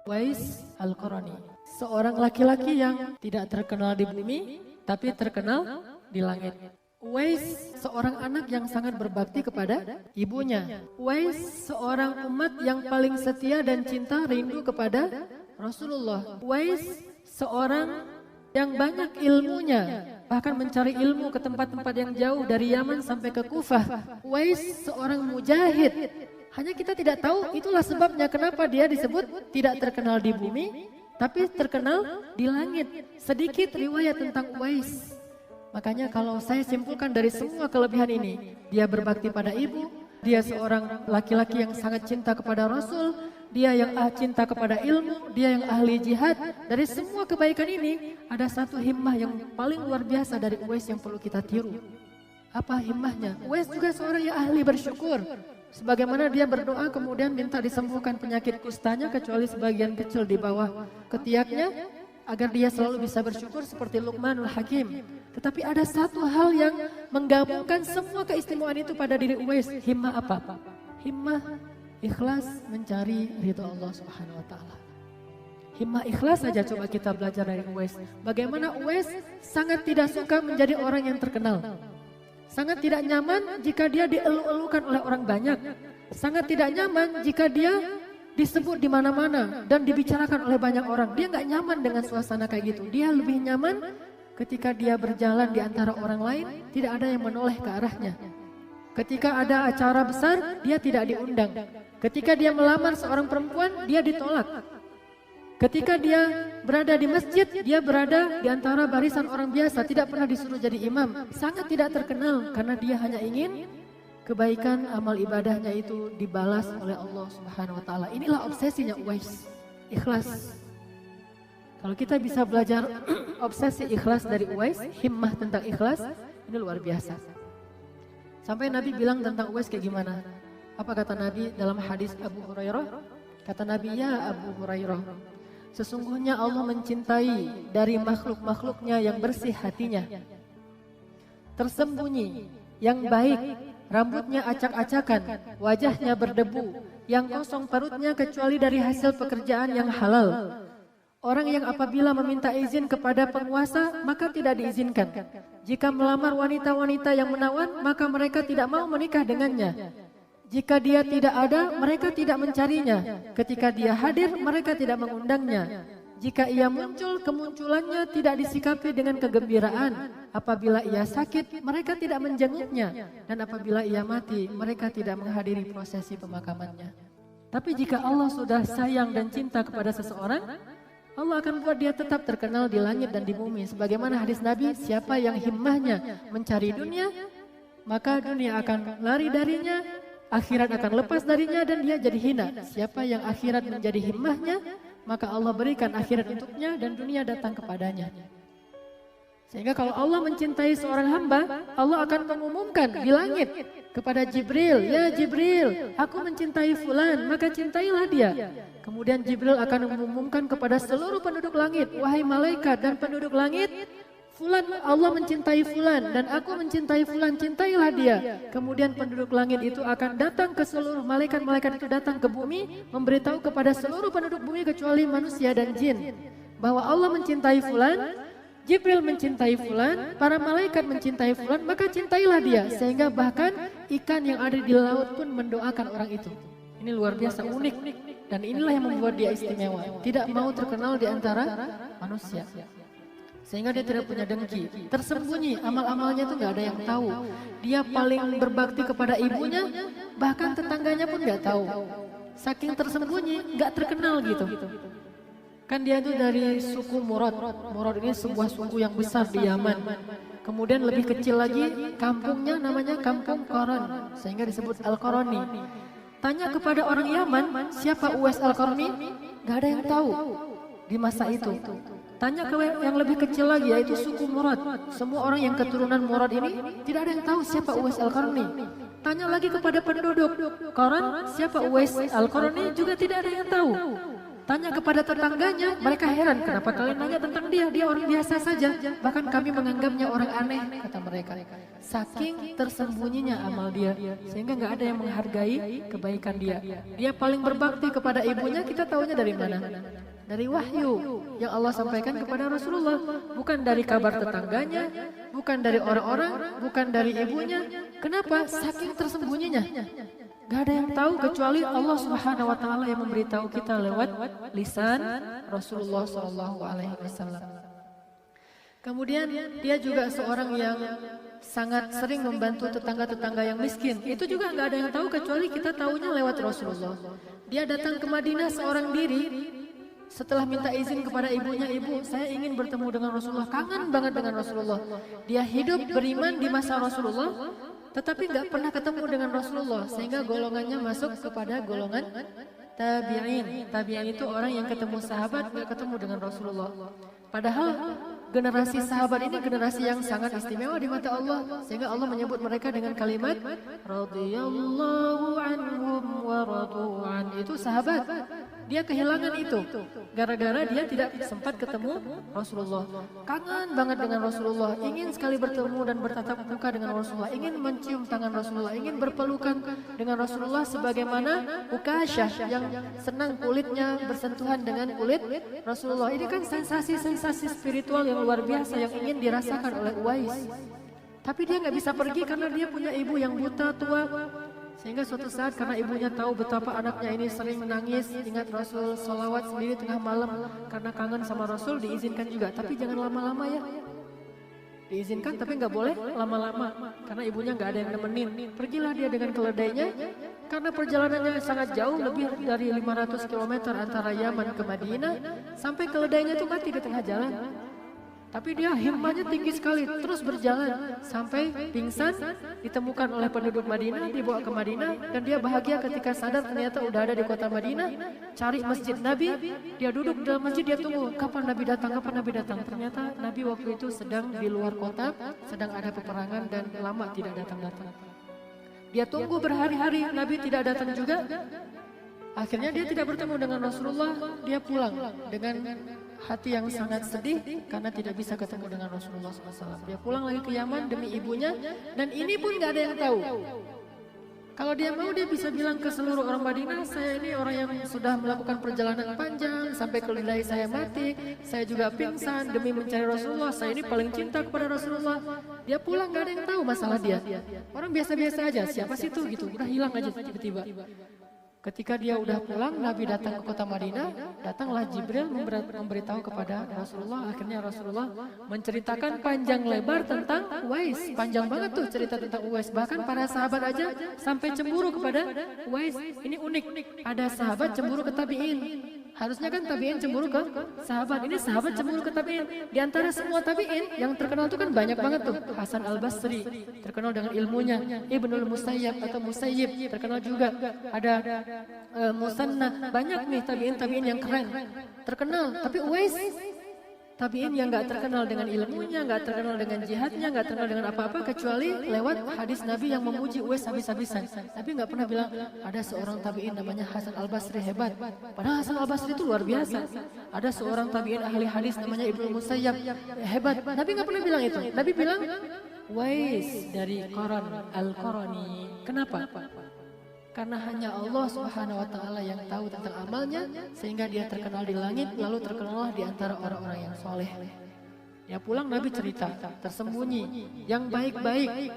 Uwais Al-Qarani, seorang laki-laki yang tidak terkenal di bumi, tapi terkenal di langit. Uwais seorang anak yang sangat berbakti kepada ibunya. Uwais seorang umat yang paling setia dan cinta rindu kepada Rasulullah. Uwais seorang yang banyak ilmunya, bahkan mencari ilmu ke tempat-tempat yang jauh dari Yaman sampai ke Kufah. Uwais seorang mujahid. Hanya kita tidak tahu, itulah sebabnya kenapa dia disebut tidak terkenal di bumi, tapi terkenal di langit. Sedikit riwayat tentang Uwais. Makanya kalau saya simpulkan dari semua kelebihan ini, dia berbakti pada ibu, dia seorang laki-laki yang sangat cinta kepada Rasul, dia yang cinta kepada ilmu, dia yang ahli jihad. Dari semua kebaikan ini, ada satu himmah yang paling luar biasa dari Uwais yang perlu kita tiru. Apa himmahnya? Uwais juga seorang yang ahli bersyukur. Sebagaimana dia berdoa kemudian minta disembuhkan penyakit kustanya kecuali sebagian kecil di bawah ketiaknya, agar dia selalu bisa bersyukur seperti Luqmanul Hakim. Tetapi ada satu hal yang menggabungkan semua keistimewaan itu pada diri Uwais. Himmah apa? Himmah ikhlas mencari ridha Allah Subhanahu wa taala. Himmah ikhlas saja coba kita belajar dari Uwais. Bagaimana Uwais sangat tidak suka menjadi orang yang terkenal. Sangat tidak nyaman jika dia dielu-elukan oleh orang banyak. Sangat tidak nyaman jika dia disebut di mana-mana dan dibicarakan oleh banyak orang. Dia nggak nyaman dengan suasana kayak gitu. Dia lebih nyaman ketika dia berjalan di antara orang lain, tidak ada yang menoleh ke arahnya. Ketika ada acara besar, dia tidak diundang. Ketika dia melamar seorang perempuan, dia ditolak. Ketika dia berada di masjid, dia berada di antara barisan orang biasa, tidak pernah disuruh jadi imam. Sangat tidak terkenal karena dia hanya ingin kebaikan amal ibadahnya itu dibalas oleh Allah Subhanahu wa taala. Inilah obsesinya Uwais, ikhlas. Kalau kita bisa belajar obsesi ikhlas dari Uwais, himmah tentang ikhlas, ini luar biasa. Sampai Nabi bilang tentang Uwais kayak gimana? Apa kata Nabi dalam hadis Abu Hurairah? Kata Nabi, ya Abu Hurairah, sesungguhnya Allah mencintai dari makhluk-makhluknya yang bersih hatinya, tersembunyi, yang baik, rambutnya acak-acakan, wajahnya berdebu, yang kosong perutnya kecuali dari hasil pekerjaan yang halal. Orang yang apabila meminta izin kepada penguasa, maka tidak diizinkan. Jika melamar wanita-wanita yang menawan, maka mereka tidak mau menikah dengannya. Jika dia tidak ada, mereka tidak mencarinya. Ketika dia hadir, mereka tidak mengundangnya. Jika ia muncul, kemunculannya tidak disikapi dengan kegembiraan. Apabila ia sakit, mereka tidak menjenguknya. Dan apabila ia mati, mereka tidak menghadiri prosesi pemakamannya. Tapi jika Allah sudah sayang dan cinta kepada seseorang, Allah akan buat dia tetap terkenal di langit dan di bumi. Sebagaimana hadis Nabi, siapa yang himmahnya mencari dunia, maka dunia akan lari darinya, akhirat akan lepas darinya dan dia jadi hina. Siapa yang akhirat menjadi himmahnya, maka Allah berikan akhirat untuknya dan dunia datang kepadanya. Sehingga kalau Allah mencintai seorang hamba, Allah akan mengumumkan di langit kepada Jibril, ya Jibril, aku mencintai fulan, maka cintailah dia. Kemudian Jibril akan mengumumkan kepada seluruh penduduk langit, wahai malaikat dan penduduk langit, fulan, Allah mencintai fulan dan aku mencintai fulan, cintailah dia. Kemudian penduduk langit itu akan datang ke seluruh malaikat-malaikat itu datang ke bumi, memberitahu kepada seluruh penduduk bumi kecuali manusia dan jin bahwa Allah mencintai fulan, Jibril mencintai fulan, para malaikat mencintai fulan, maka cintailah dia. Sehingga bahkan ikan yang ada di laut pun mendoakan orang itu. Ini luar biasa unik dan inilah yang membuat dia istimewa. Tidak mau terkenal di antara manusia. Sehingga dia tidak punya dengki, tersembunyi, amal-amalnya itu nggak ada yang tahu. Dia paling berbakti kepada ibunya, bahkan tetangganya pun nggak tahu. Saking tersembunyi, nggak terkenal gitu. Kan dia itu dari suku Murad. Murad ini sebuah suku yang besar di Yaman. Kemudian lebih kecil lagi, kampungnya namanya Kampung Qaran, sehingga disebut Al-Qarani. Tanya kepada orang Yaman, siapa Uwais Al-Qarani? Nggak ada yang tahu di masa itu. Tanya ke yang lebih kecil lagi, yaitu suku Murad. Semua orang yang keturunan Murad ini tidak ada yang tahu siapa Uwais Al-Qarani. Tanya lagi kepada penduduk Qaran, siapa Uwais Al-Qarani, juga tidak ada yang tahu. Tanya kepada tetangganya, mereka heran, kenapa kalian nanya tentang dia? Dia orang biasa saja, bahkan kami menganggapnya orang aneh, kata mereka. Saking tersembunyinya amal dia, sehingga nggak ada yang menghargai kebaikan dia. Dia paling berbakti kepada ibunya, kita tahunya dari mana? Dari wahyu yang Allah sampaikan kepada Rasulullah, bukan dari kabar tetangganya, bukan dari orang-orang, bukan dari ibunya. Kenapa? Saking tersembunyinya. Gak ada yang tahu kecuali Allah Subhanahu wa taala yang memberitahu kita lewat lisan Rasulullah sallallahu alaihi wasallam. Kemudian dia juga seorang yang sangat sering membantu tetangga-tetangga yang miskin. Itu juga gak ada yang tahu kecuali kita tahunya lewat Rasulullah. Dia datang ke Madinah seorang diri setelah minta izin kepada ibunya, ibu saya ingin bertemu dengan Rasulullah, kangen banget dengan Rasulullah. Dia hidup beriman di masa Rasulullah, tetapi nggak pernah ketemu dengan Rasulullah, sehingga golongannya masuk kepada golongan tabi'in. Tabi'in itu orang yang ketemu sahabat nggak ketemu dengan Rasulullah. Padahal generasi sahabat ini generasi yang sangat istimewa di mata Allah, sehingga Allah menyebut mereka dengan kalimat radhiyallahu anhum wa radu'an. Itu sahabat. Dia kehilangan itu gara-gara dia tidak sempat ketemu Rasulullah. Kangen banget dengan Rasulullah, ingin sekali bertemu dan bertatap muka dengan Rasulullah, ingin mencium tangan Rasulullah, ingin berpelukan dengan Rasulullah sebagaimana Ukasyah yang senang kulitnya bersentuhan dengan kulit Rasulullah. Ini kan sensasi-sensasi spiritual yang luar biasa yang ingin dirasakan oleh Uwais. Tapi dia nggak bisa pergi karena dia punya ibu yang buta tua. Sehingga suatu saat karena ibunya tahu betapa anaknya ini sering menangis, ingat Rasul sholawat sendiri tengah malam karena kangen sama Rasul, diizinkan juga. Tapi jangan lama-lama ya. Diizinkan tapi nggak boleh lama-lama karena ibunya nggak ada yang nemenin. Pergilah dia dengan keledainya karena perjalanannya sangat jauh, lebih dari 500 km antara Yaman ke Madinah, sampai keledainya itu mati di tengah jalan. Tapi dia himmahnya tinggi sekali, terus berjalan sampai pingsan, ditemukan oleh penduduk Madinah, dibawa ke Madinah, dan dia bahagia ketika sadar ternyata udah ada di kota Madinah. Cari masjid Nabi, dia duduk di dalam masjid, dia tunggu kapan Nabi datang, kapan Nabi datang. Ternyata Nabi waktu itu sedang di luar kota, sedang ada peperangan dan lama tidak datang-datang. Dia tunggu berhari-hari, Nabi tidak datang juga. Akhirnya dia tidak bertemu dengan Rasulullah, dia pulang dengan hati yang sangat sedih karena tidak bisa ketemu dengan Rasulullah SAW. Dia pulang lagi ke Yaman demi ibunya, dan ini pun gak ada yang tahu. Kalau dia mau, dia bisa bilang ke seluruh orang Madinah, saya ini orang yang sudah melakukan perjalanan panjang sampai keledai saya mati, saya juga pingsan demi mencari Rasulullah, saya ini paling cinta kepada Rasulullah. Dia pulang gak ada yang tahu masalah dia. Orang biasa-biasa aja, siapa sih itu gitu, udah hilang aja tiba-tiba. Ketika dia udah pulang, Nabi datang ke kota Madinah, datanglah Jibril memberitahu kepada Rasulullah. Akhirnya Rasulullah menceritakan panjang lebar tentang Uwais. Panjang banget tuh cerita tentang Uwais. Bahkan para sahabat aja sampai cemburu kepada Uwais. Ini unik, ada sahabat cemburu ke tabi'in. Harusnya kan tabi'in cemburu ke sahabat. Ini sahabat cemburu ke tabi'in. Di antara semua tabi'in yang terkenal itu kan banyak banget tuh. Hasan al-Basri terkenal dengan ilmunya. Ibnul Musayyab atau Musayyib terkenal juga. Ada Musanna. Banyak nih tabi'in yang keren, terkenal. Tapi Uwais tabi'in yang gak terkenal dengan ilmunya, gak terkenal dengan jihadnya, gak terkenal dengan apa-apa kecuali lewat hadis Nabi yang memuji Uwais habis-habisan. Tapi gak pernah bilang ada seorang tabi'in namanya Hasan al-Basri hebat. Padahal Hasan al-Basri itu luar biasa. Ada seorang tabi'in ahli hadis namanya Ibnu Musayyab hebat. Nabi gak pernah bilang itu. Nabi bilang Uwais dari Qaran al-Qarani. Kenapa? Karena hanya Allah Subhanahu wa taala yang tahu tentang amalnya, sehingga dia terkenal di langit, lalu terkenal di antara orang-orang yang soleh. Dia pulang, Nabi cerita, tersembunyi, yang baik-baik,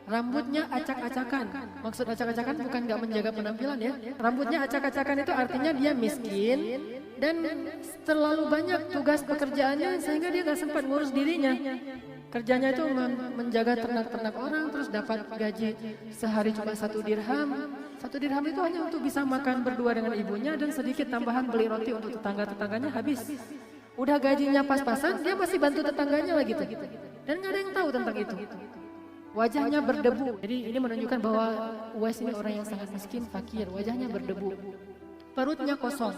rambutnya acak-acakan. Maksud acak-acakan bukan gak menjaga penampilan ya. Rambutnya acak-acakan itu artinya dia miskin dan terlalu banyak tugas pekerjaannya sehingga dia gak sempat ngurus dirinya. Kerjanya itu menjaga ternak-ternak orang, terus dapat gaji sehari cuma 1 dirham. 1 dirham itu hanya untuk bisa makan berdua dengan ibunya dan sedikit tambahan beli roti untuk tetangga-tetangganya habis. Udah gajinya pas-pasan, dia masih bantu tetangganya lagi tuh. Dan gak ada yang tahu tentang itu. Wajahnya berdebu. Jadi ini menunjukkan bahwa Uwais ini orang yang sangat miskin, fakir. Wajahnya berdebu. Perutnya kosong.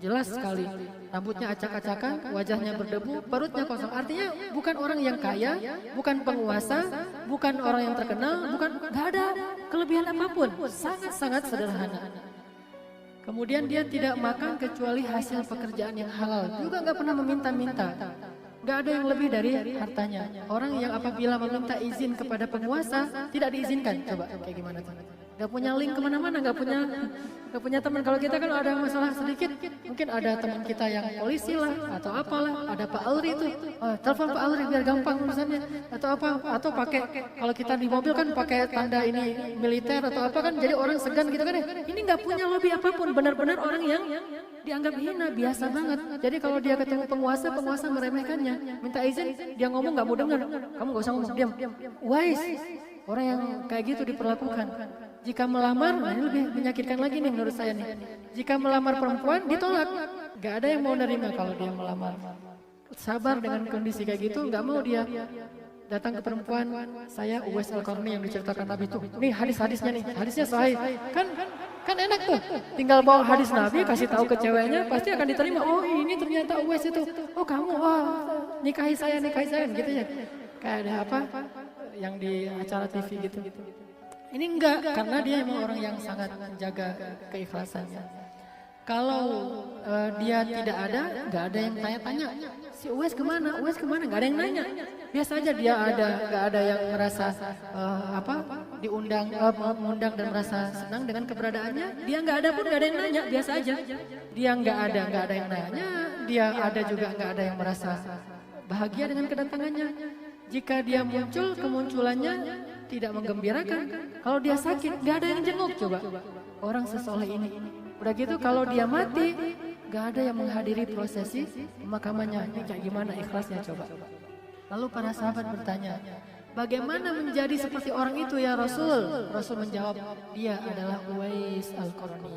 Jelas sekali, rambutnya acak-acakan, wajahnya berdebu, perutnya kosong. Artinya bukan orang yang kaya, bukan penguasa, bukan orang yang terkenal, gak ada kelebihan apapun. Sangat-sangat sederhana. Kemudian dia tidak makan kecuali hasil pekerjaan yang halal. Juga nggak pernah meminta-minta. Nggak ada yang lebih dari hartanya. Orang yang apabila meminta izin kepada penguasa tidak diizinkan. Coba kayak gimana tuh? Gak punya link kemana-mana, gak punya teman. Kalau kita kan ada masalah sedikit, mungkin ada teman kita yang polisi lah atau apalah, ada Pak Alri itu, telepon Pak Alri biar gampang urusannya atau apa, atau pakai kalau kita di mobil kan pakai tanda ini militer atau apa kan, jadi orang segan gitu kan ya. Ini nggak punya lobby apapun, benar-benar orang yang dianggap hina, biasa banget. Jadi kalau dia ketemu penguasa meremehkannya, minta izin, dia ngomong nggak mau dengar, kamu nggak usah ngomong, diam. Wise, orang yang kayak gitu diperlakukan. Jika melamar, nah ini lebih menyakitkan lagi nih menurut saya nih. Jika melamar perempuan ditolak, gak ada yang mau nerima kalau dia melamar. Sabar dengan kondisi kayak gitu, gak mau dia datang ke perempuan. Saya Uwais Al-Qarni yang diceritakan Nabi itu. Nih hadis-hadisnya nih, hadisnya sahih. Kan enak tuh, tinggal bawa hadis Nabi, kasih tahu ke ceweknya, pasti akan diterima. Oh ini ternyata Uwais itu. Oh kamu, nikahi saya gitu ya. Kayak ada apa yang di acara TV gitu. Ini enggak, karena dia emang orang yang sangat menjaga keikhlasannya. Kalau dia tidak ada, enggak ada yang tanya-tanya. Si Uwais kemana? Enggak ada yang nanya. Biasa aja dia ada, enggak ada yang merasa mengundang dan merasa senang dengan keberadaannya. Dia enggak ada pun enggak ada yang nanya, biasa aja. Dia enggak ada yang nanya. Dia ada juga enggak ada yang merasa bahagia dengan kedatangannya. Jika dia muncul, kemunculannya tidak menggembirakan. Kalau dia sakit, gak ada yang jenguk coba. Orang sesoleh ini. Udah gitu kalau dia mati, gak ada yang menghadiri prosesi pemakamannya. Ini kayak gimana ikhlasnya coba. Lalu para sahabat bertanya, bagaimana menjadi seperti orang itu ya Rasul? Rasul menjawab, dia adalah Uwais Al-Qarni.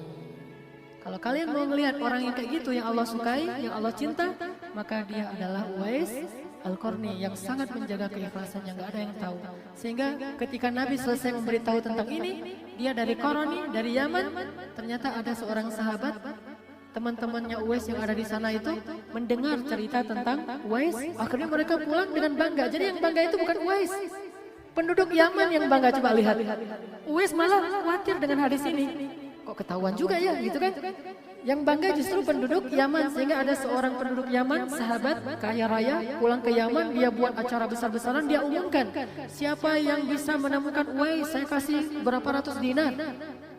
Kalau kalian mau melihat orang yang kayak gitu, yang Allah sukai, yang Allah cinta, maka dia adalah Uwais Al-Qarni yang sangat menjaga keikhlasannya, nggak ada yang tahu. Sehingga ketika Nabi selesai memberitahu tentang ini, dia dari Qarni, dari Yaman, ternyata ada seorang sahabat, teman-temannya Uwais yang ada di sana itu mendengar cerita tentang Uwais. Akhirnya mereka pulang dengan bangga. Jadi yang bangga itu bukan Uwais, penduduk Yaman yang bangga. Coba lihat, Uwais malah khawatir dengan hadis ini. Kok ketahuan juga ya, gitu kan? Yang bangga justru penduduk Yaman, sehingga ada seorang penduduk Yaman, sahabat kaya raya, pulang ke Yaman, dia buat acara besar-besaran, dia umumkan, siapa yang bisa menemukan Uwais, saya kasih berapa ratus dinar.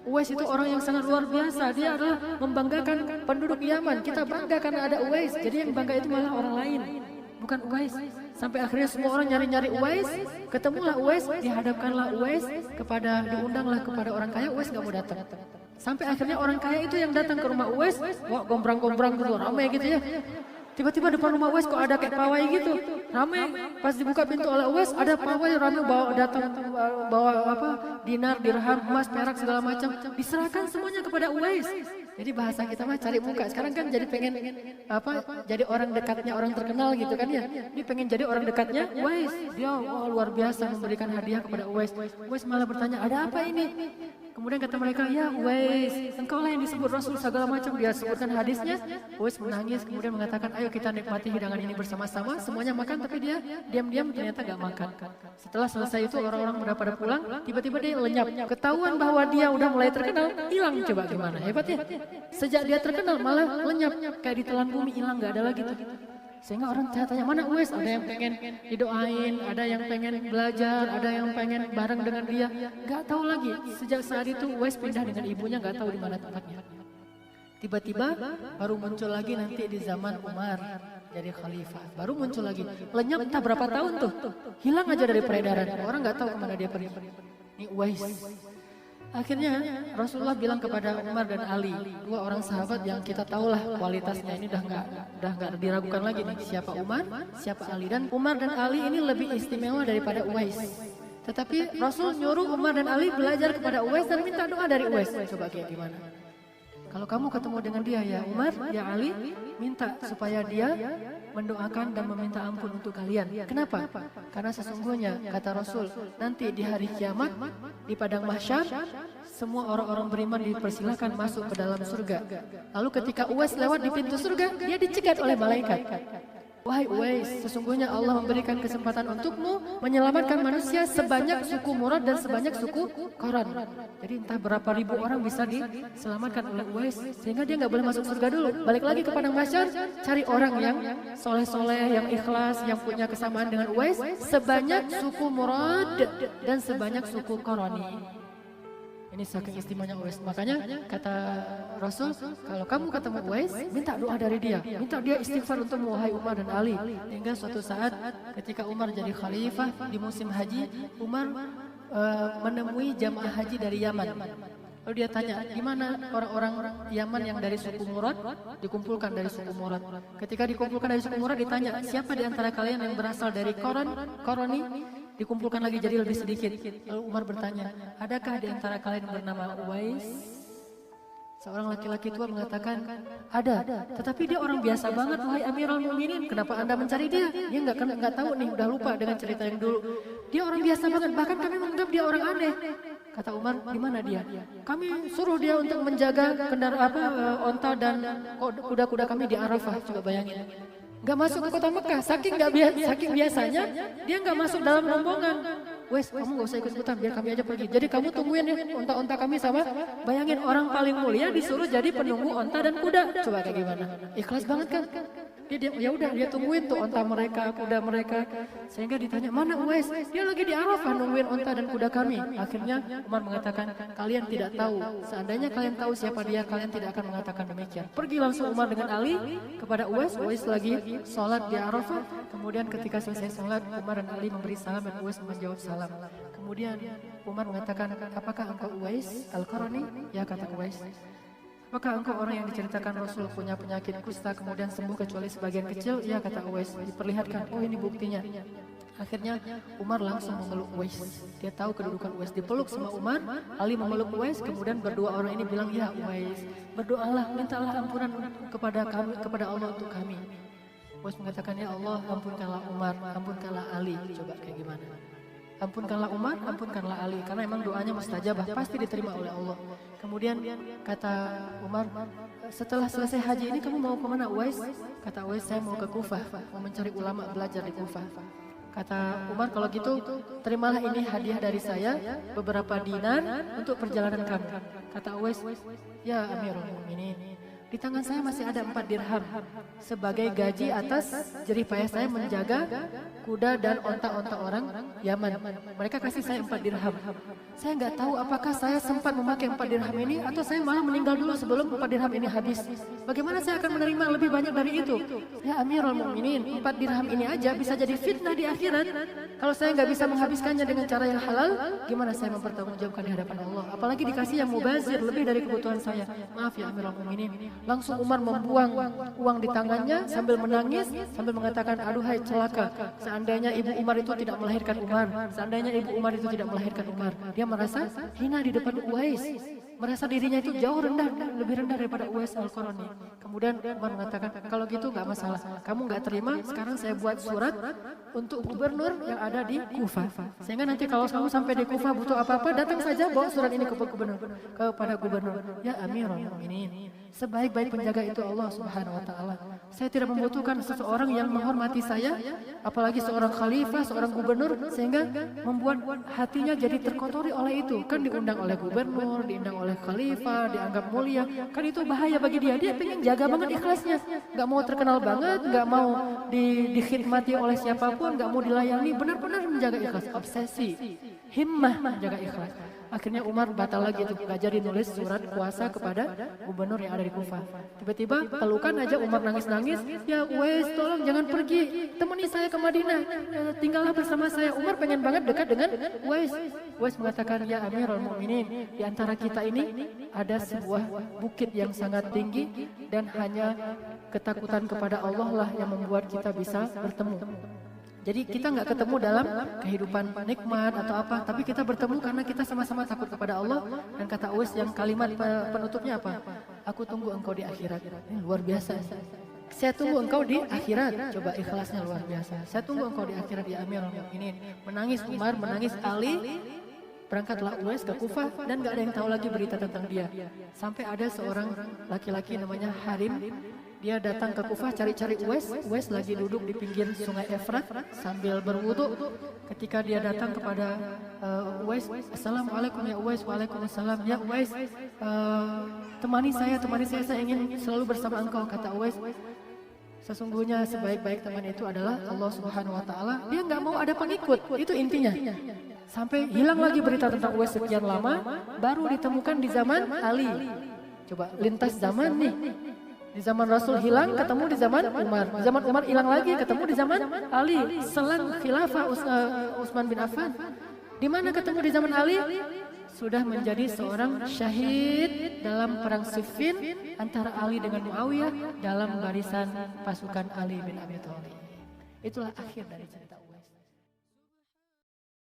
Uwais itu orang yang sangat luar biasa, dia adalah membanggakan penduduk Yaman. Kita bangga karena ada Uwais, jadi yang bangga itu malah orang lain, bukan Uwais. Sampai akhirnya semua orang nyari-nyari Uwais, ketemulah Uwais, dihadapkanlah Uwais diundanglah kepada orang kaya. Uwais gak mau datang. Sampai akhirnya orang kaya itu yang datang ke rumah Uwais, wah gombrang-gombrang gitu, ramai gitu ya. Tiba-tiba depan rumah Uwais kok ada kayak pawai gitu, ramai. Pas dibuka pintu oleh Uwais, ada pawai ramai bawa dinar, dirham, emas, perak segala macam, diserahkan semuanya kepada Uwais. Jadi bahasa kita mah cari muka. Sekarang kan jadi pengen jadi orang dekatnya orang terkenal gitu kan ya. Ini pengen jadi orang dekatnya Uwais. Dia luar biasa memberikan hadiah kepada Uwais. Uwais malah bertanya, ada apa ini? Kemudian kata mereka, ya Uwais, engkau lah yang disebut Rasul segala macam. Dia sebutkan hadisnya. Uwais menangis kemudian mengatakan, ayo kita nikmati hidangan ini bersama-sama. Semuanya makan tapi dia diam-diam ternyata gak makan. Setelah selesai itu orang-orang udah pada pulang, tiba-tiba dia lenyap. Ketahuan bahwa dia udah mulai terkenal, hilang. Coba gimana, hebat ya. Sejak dia terkenal malah lenyap, kayak ditelan bumi, hilang, gak ada lagi tuh. Sehingga orang tanya, mana Uwais? Ada yang pengen didoain, ada yang pengen belajar, ada yang pengen bareng dengan dia. Gak tahu lagi. Sejak saat itu Uwais pindah dengan ibunya, gak tahu di mana tempatnya. Tiba-tiba baru muncul lagi nanti di zaman Umar jadi khalifah. Baru muncul lagi. Lenyap entah berapa tahun tuh. Hilang aja dari peredaran. Orang gak tahu kemana dia pergi. Ini Uwais. Akhirnya Rasulullah bilang kepada Umar dan Ali, dua orang sahabat yang kita tahulah kualitasnya ini udah nggak diragukan lagi nih, siapa Umar, siapa Ali. Dan Umar dan Ali ini lebih istimewa daripada Uwais. Tetapi Rasul nyuruh Umar dan Ali belajar kepada Uwais dan minta doa dari Uwais. Coba kayak gimana? Kalau kamu ketemu dengan dia ya Umar, ya Ali, minta supaya dia mendoakan dan meminta ampun untuk kalian. Kenapa? Karena sesungguhnya kata Rasul, nanti di hari kiamat di padang mahsyar semua orang-orang beriman dipersilakan masuk ke dalam surga. Lalu ketika Uwais lewat di pintu surga, dia dicegat oleh malaikat. Wahai Uwais, sesungguhnya Allah memberikan kesempatan untukmu menyelamatkan manusia sebanyak suku Murad dan sebanyak suku Qaran. Jadi entah berapa ribu orang bisa diselamatkan oleh Uwais, sehingga dia nggak boleh masuk surga dulu. Balik lagi ke padang mahsyar, cari orang yang soleh-soleh, yang ikhlas, yang punya kesamaan dengan Uwais, sebanyak suku Murad dan sebanyak suku Qarani. Ini saking istimewanya Uwais. Makanya kata Rasul, kalau kamu ketemu Uwais, minta doa dari dia. Minta dia istighfar untukmu, wahai Umar dan Ali. Hingga suatu saat ketika Umar jadi khalifah di musim haji, Umar menemui jamaah haji dari Yaman. Lalu dia tanya, di mana orang-orang Yaman yang dari suku Murad? Dikumpulkan dari suku Murad. Ketika dikumpulkan dari suku Murad ditanya, siapa di antara kalian yang berasal dari Qarani? Dikumpulkan lagi jadi lebih sedikit. Lalu Umar bertanya, adakah di antara kalian yang bernama Uwais? Seorang laki-laki tua mengatakan, ada. Tetapi dia orang biasa banget, wahai Amirul Mukminin. Kenapa Anda mencari dia? Dia nggak tahu nih, udah lupa dengan cerita yang dulu. Dia orang biasa banget, bahkan kami menganggap dia orang aneh. Kata Umar, di mana dia? Kami suruh dia untuk menjaga onta dan kuda-kuda kami di Arafah. Coba bayangin. Gak masuk ke kota Mekah, saking biasanya dia gak masuk dalam rombongan. Wes, kamu gak usah ikut-ikutan, biar kami aja pergi. Jadi kamu tungguin ya onta-onta kami sama. Bayangin orang paling mulia disuruh jadi penunggu onta dan kuda. Coba kayak gimana? Ikhlas banget kan? Dia tungguin tuh onta mereka, kuda mereka. Sehingga ditanya, mana Uwais? Dia lagi di Arafah nungguin onta dan kuda kami. Akhirnya Umar mengatakan, kalian tidak tahu. Seandainya kalian tahu siapa dia, kalian tidak akan mengatakan demikian. Pergi langsung Umar dengan Ali kepada Uwais. Uwais lagi sholat di Arafah. Kemudian ketika selesai sholat, Umar dan Ali memberi salam dan Uwais menjawab salam. Kemudian Umar mengatakan, apakah engkau Uwais Al-Qarani? Ya, kata Uwais. Apakah engkau orang yang diceritakan Rasul punya penyakit kusta kemudian sembuh kecuali sebagian kecil? Ya, kata Uwais. Diperlihatkan, oh ini buktinya. Akhirnya Umar langsung memeluk Uwais. Dia tahu kedudukan Uwais, dipeluk sama Umar. Ali memeluk Uwais, kemudian berdua orang ini bilang, ya Uwais, berdoalah, mintalah ampunan kepada kami, kepada Allah untuk kami. Uwais mengatakan, ya Allah, ampunkanlah Umar, ampunkanlah Ali. Coba kayak gimana? Ampunkanlah Umar, ampunkanlah Ali. Karena emang doanya mustajabah, pasti diterima oleh Allah. Kemudian kata Umar, setelah selesai haji ini kamu mau kemana Uwais? Kata Uwais, saya mau ke Kufah, mau mencari ulama belajar di Kufah. Kata Umar, kalau gitu terimalah ini hadiah dari saya, beberapa dinar untuk perjalanan kamu. Kata Uwais, ya Amirul Mukminin, di tangan saya masih ada 4 dirham sebagai gaji atas jerih payah saya menjaga kuda dan onta-onta orang Yaman. Mereka kasih saya 4 dirham. Saya nggak tahu apakah saya sempat memakai 4 dirham ini atau saya malah meninggal dulu sebelum 4 dirham ini habis. Bagaimana saya akan menerima lebih banyak dari itu? Ya Amirul Mukminin, 4 dirham ini aja bisa jadi fitnah di akhirat. Kalau saya nggak bisa menghabiskannya dengan cara yang halal, gimana saya mempertanggungjawabkan di hadapan Allah? Apalagi dikasih yang mubazir lebih dari kebutuhan saya. Maaf ya Amirul Mukminin. Langsung Umar membuang uang di tangannya sambil menangis, sambil mengatakan, aduhai celaka, seandainya ibu Umar itu tidak melahirkan Umar, seandainya ibu Umar itu tidak melahirkan Umar. Dia merasa hina di depan Uwais, merasa dirinya itu jauh rendah, lebih rendah daripada Uwais Al-Qarani. Kemudian Umar mengatakan, kalau gitu nggak masalah, kamu nggak terima, sekarang saya buat surat untuk gubernur yang ada di Kufah. Sehingga nanti kalau kamu sampai di Kufah butuh apa-apa, datang saja bawa surat ini kepada gubernur. Ya Amirul Mukminin, sebaik-baik penjaga itu Allah Subhanahu wa taala. Saya tidak membutuhkan seseorang yang menghormati saya, apalagi seorang khalifah, seorang gubernur, sehingga membuat hatinya jadi terkotori oleh itu. Kan diundang oleh gubernur, diundang oleh khalifah, dianggap mulia. Kan itu bahaya bagi dia. Dia pengen jaga banget ikhlasnya. Gak mau terkenal banget, gak mau dikhidmati oleh siapapun, gak mau dilayani. Benar-benar menjaga ikhlas. Obsesi, himmah menjaga ikhlas. Akhirnya Umar batal lagi tuh, gak jadi nulis surat kuasa kepada gubernur yang ada di Kufah. Tiba-tiba pelukan aja Umar nangis-nangis, ya Uwais tolong jangan pergi, temani saya ke Madinah, tinggallah bersama saya. Umar pengen banget dekat dengan Uwais. Uwais mengatakan, ya Amirul Mukminin, di antara kita ini ada sebuah bukit yang sangat tinggi dan hanya ketakutan kepada Allah lah yang membuat kita bisa bertemu. Jadi kita nggak ketemu dalam kehidupan nikmat atau apa, tapi kita bertemu karena kita sama-sama takut kepada Allah. Dan kata Uwais yang kalimat penutupnya apa? Aku tunggu engkau di akhirat. Luar biasa. Saya tunggu engkau di akhirat. Coba ikhlasnya luar biasa. Saya tunggu engkau di akhirat ya Amirul Mukminin. Menangis Umar, menangis Ali. Berangkatlah Uwais ke Kufah dan gak ada yang tahu lagi berita tentang dia. Sampai ada seorang laki-laki namanya Harim. Dia datang ke Kufah cari-cari Uwais. Uwais lagi duduk di pinggir sungai Efrat sambil berwudu. Ketika dia datang kepada Uwais, Assalamualaikum ya Uwais. Waalaikumsalam ya Uwais. Temani saya ingin selalu bersama engkau, kata Uwais. Sesungguhnya sebaik-baik teman itu adalah Allah Subhanahu wa Ta'ala. Dia nggak mau ada pengikut, itu intinya. Sampai hilang lagi berita tentang Uwais sekian lama, baru ditemukan di zaman Ali. Coba lintas zaman nih. Di zaman Rasul hilang, ketemu di zaman Umar. Di zaman Umar hilang lagi, ketemu di zaman Ali. Selang khilafah Utsman bin Affan. Di mana ketemu di zaman Ali? Sudah menjadi seorang syahid dalam perang Siffin antara Ali dengan Muawiyah dalam barisan pasukan Ali bin Abi Thalib. Itulah akhir dari cerita